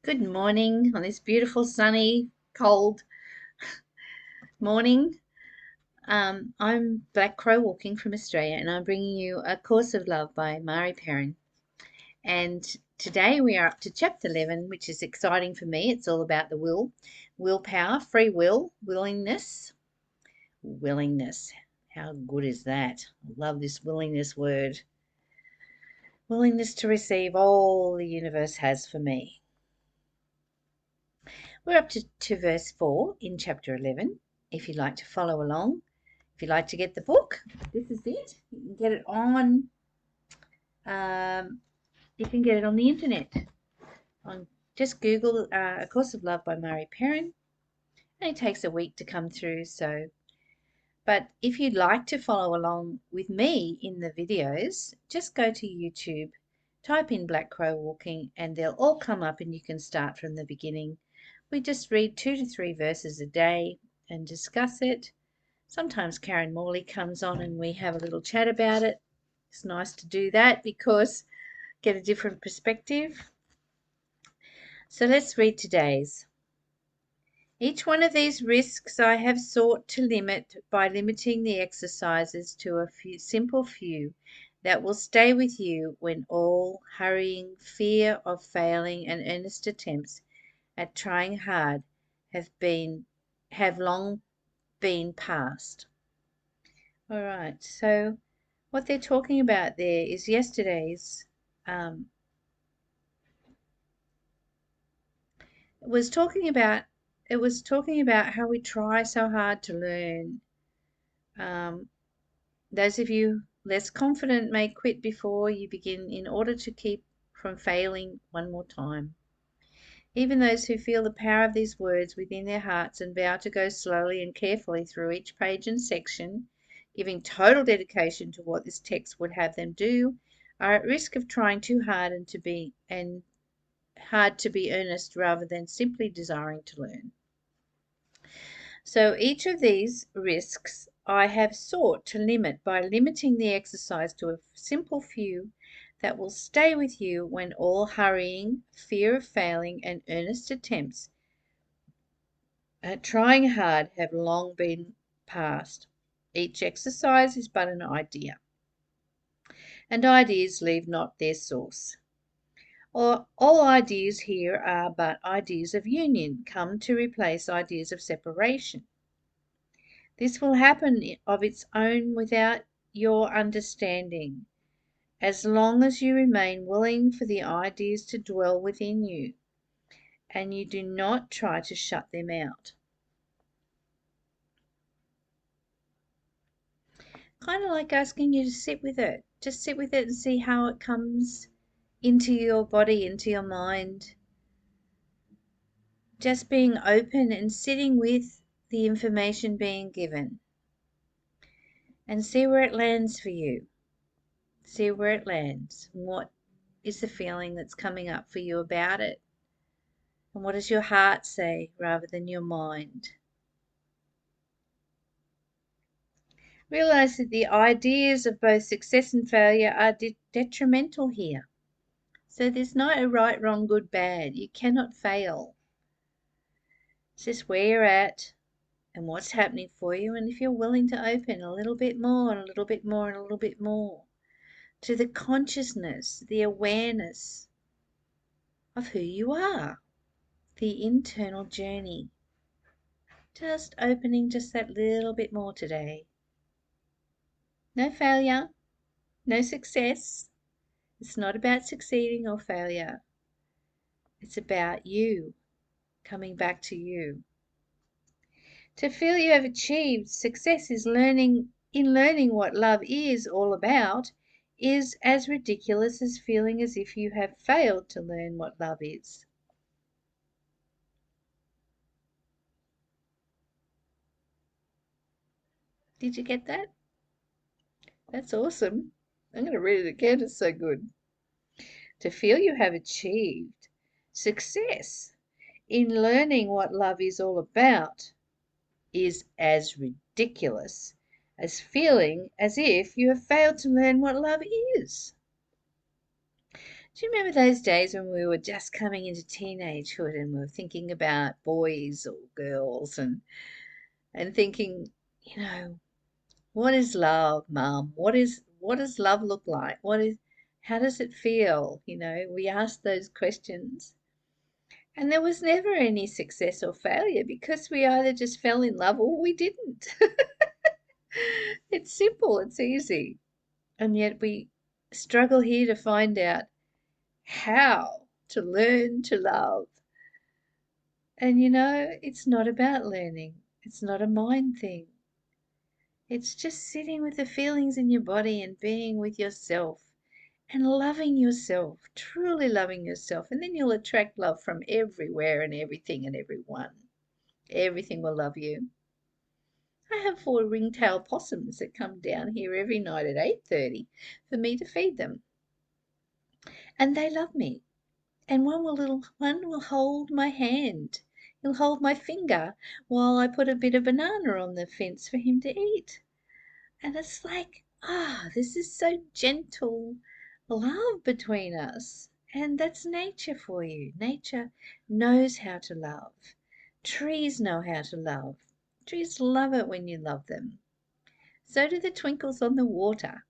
Good morning on this beautiful, sunny, cold morning. I'm Black Crow Walking from Australia, and I'm bringing you A Course of Love by Mari Perron. And today we are up to chapter 11, which is exciting for me. It's all about the willpower, free will, willingness. Willingness. How good is that? I love this willingness word. Willingness to receive all the universe has for me. We're up to verse 4 in chapter 11. If you'd like to follow along, if you'd like to get the book, this is it. You can get it on. You can get it on the internet. Just Google A Course of Love by Mari Perron, and it takes a week to come through. But if you'd like to follow along with me in the videos, just go to YouTube, type in Black Crow Walking, and they'll all come up, and you can start from the beginning. We just read 2 to 3 verses a day and discuss it. Sometimes Karen Morley comes on and we have a little chat about it. It's nice to do that because get a different perspective. So let's read today's. Each one of these risks I have sought to limit by limiting the exercises to a simple few that will stay with you when all hurrying, fear of failing, and earnest attempts at trying hard have long been past. All right, so what they're talking about there is yesterday's. It was talking about how we try so hard to learn. Those of you less confident may quit before you begin in order to keep from failing one more time. Even those who feel the power of these words within their hearts and vow to go slowly and carefully through each page and section, giving total dedication to what this text would have them do, are at risk of trying too hard to be earnest rather than simply desiring to learn. So each of these risks I have sought to limit by limiting the exercise to a simple few that will stay with you when all hurrying, fear of failing, and earnest attempts at trying hard have long been past. Each exercise is but an idea, and ideas leave not their source. All ideas here are but ideas of union, come to replace ideas of separation. This will happen of its own without your understanding, as long as you remain willing for the ideas to dwell within you, and you do not try to shut them out. Kind of like asking you to sit with it. Just sit with it and see how it comes into your body, into your mind. Just being open and sitting with the information being given. And see where it lands for you. See where it lands. What is the feeling that's coming up for you about it? And what does your heart say rather than your mind? Realize that the ideas of both success and failure are detrimental here. So there's not a right, wrong, good, bad. You cannot fail. It's just where you're at and what's happening for you, and if you're willing to open a little bit more and a little bit more and a little bit more to the consciousness, the awareness of who you are, the internal journey. Just opening just that little bit more today. No failure, no success. It's not about succeeding or failure. It's about you coming back to you. To feel you have achieved success is learning what love is all about is as ridiculous as feeling as if you have failed to learn what love is. Did you get that? That's awesome. I'm going to read it again. It's so good. To feel you have achieved success in learning what love is all about is as ridiculous as feeling as if you have failed to learn what love is. Do you remember those days when we were just coming into teenagehood and we were thinking about boys or girls and thinking, you know, what is love, Mum? What does love look like? How does it feel? You know, we asked those questions. And there was never any success or failure because we either just fell in love or we didn't. It's simple, it's easy. And yet we struggle here to find out how to learn to love. And you know, it's not about learning, it's not a mind thing. It's just sitting with the feelings in your body and being with yourself and loving yourself, truly loving yourself. And then you'll attract love from everywhere and everything and everyone. Everything will love you. I have 4 ringtail possums that come down here every night at 8:30 for me to feed them. And they love me. And one will hold my hand. He'll hold my finger while I put a bit of banana on the fence for him to eat. And it's like, this is so gentle love between us. And that's nature for you. Nature knows how to love. Trees know how to love. Trees love it when you love them. So do the twinkles on the water.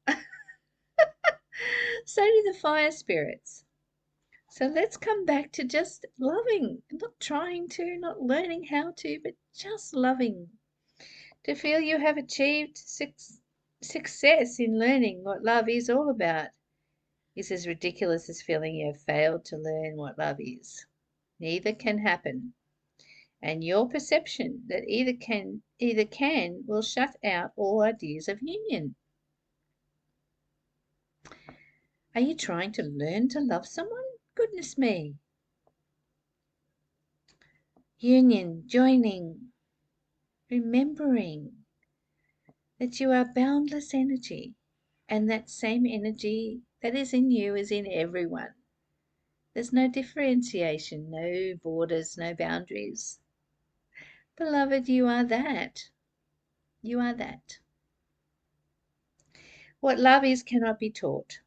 So do the fire spirits. So let's come back to just loving, not trying to, not learning how to, but just loving. To feel you have achieved success in learning what love is all about is as ridiculous as feeling you have failed to learn what love is. Neither can happen. And your perception that either can will shut out all ideas of union. Are you trying to learn to love someone? Goodness me. Union, joining, remembering that you are boundless energy and that same energy that is in you is in everyone. There's no differentiation, no borders, no boundaries. Beloved, you are that. You are that. What love is cannot be taught.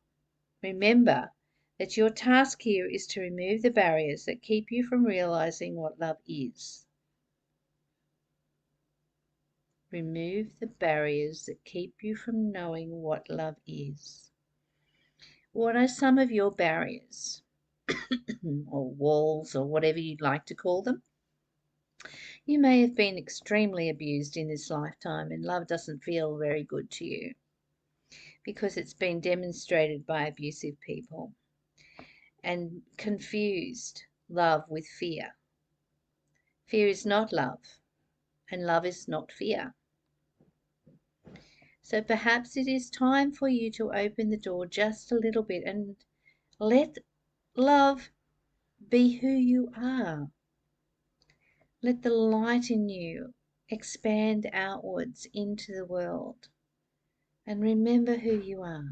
Remember that your task here is to remove the barriers that keep you from realizing what love is. Remove the barriers that keep you from knowing what love is. What are some of your barriers? Or walls, or whatever you'd like to call them? You may have been extremely abused in this lifetime, and love doesn't feel very good to you because it's been demonstrated by abusive people and confused love with fear. Fear is not love, and love is not fear. So perhaps it is time for you to open the door just a little bit and let love be who you are. Let the light in you expand outwards into the world. And remember who you are,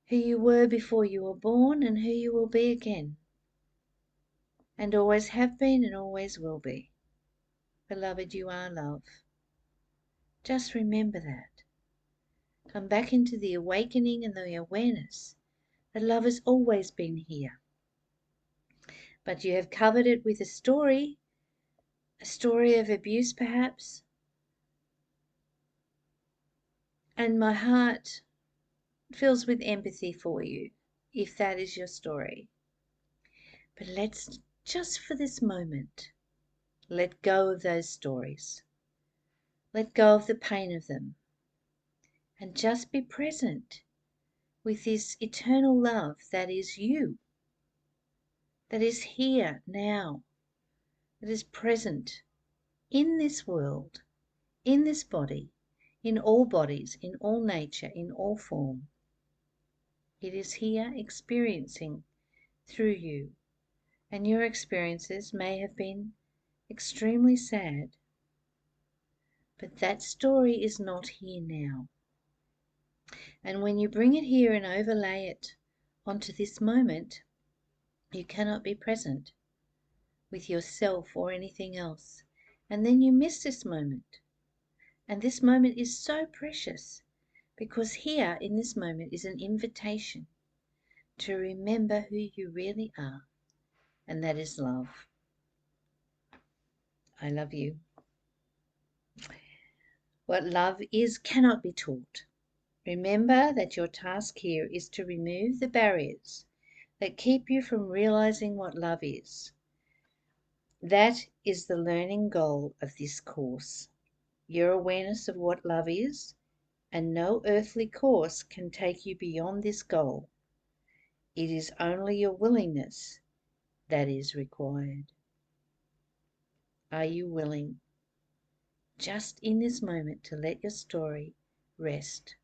who you were before you were born and who you will be again, and always have been and always will be. Beloved, you are love. Just remember that. Come back into the awakening and the awareness that love has always been here. But you have covered it with a story of abuse perhaps. And my heart fills with empathy for you if that is your story. But let's just for this moment let go of those stories. Let go of the pain of them. And just be present with this eternal love that is you, that is here now, that is present in this world, in this body, in all bodies, in all nature, in all form. It is here experiencing through you, and your experiences may have been extremely sad, but that story is not here now. And when you bring it here and overlay it onto this moment, you cannot be present with yourself or anything else. And then you miss this moment. And this moment is so precious because here in this moment is an invitation to remember who you really are, and that is love. I love you. What love is cannot be taught. Remember that your task here is to remove the barriers that keep you from realizing what love is. That is the learning goal of this course. Your awareness of what love is, and no earthly course can take you beyond this goal. It is only your willingness that is required. Are you willing, just in this moment, to let your story rest,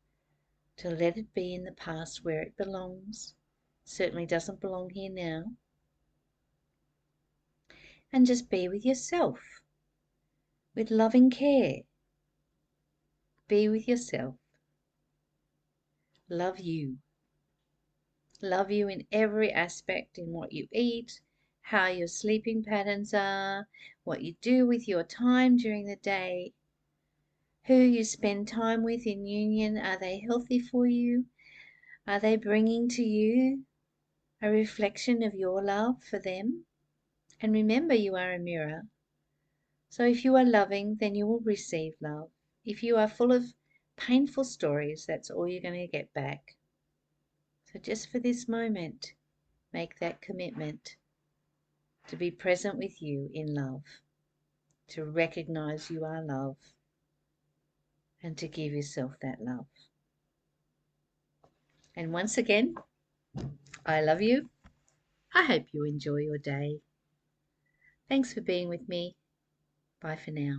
to let it be in the past where it belongs? Certainly doesn't belong here now. And just be with yourself with loving care. Be with yourself. Love you. Love you in every aspect, in what you eat, how your sleeping patterns are, what you do with your time during the day, who you spend time with in union. Are they healthy for you? Are they bringing to you a reflection of your love for them? And remember, you are a mirror. So if you are loving, then you will receive love. If you are full of painful stories, that's all you're going to get back. So just for this moment, make that commitment to be present with you in love, to recognize you are love, and to give yourself that love. And once again, I love you. I hope you enjoy your day. Thanks for being with me. Bye for now.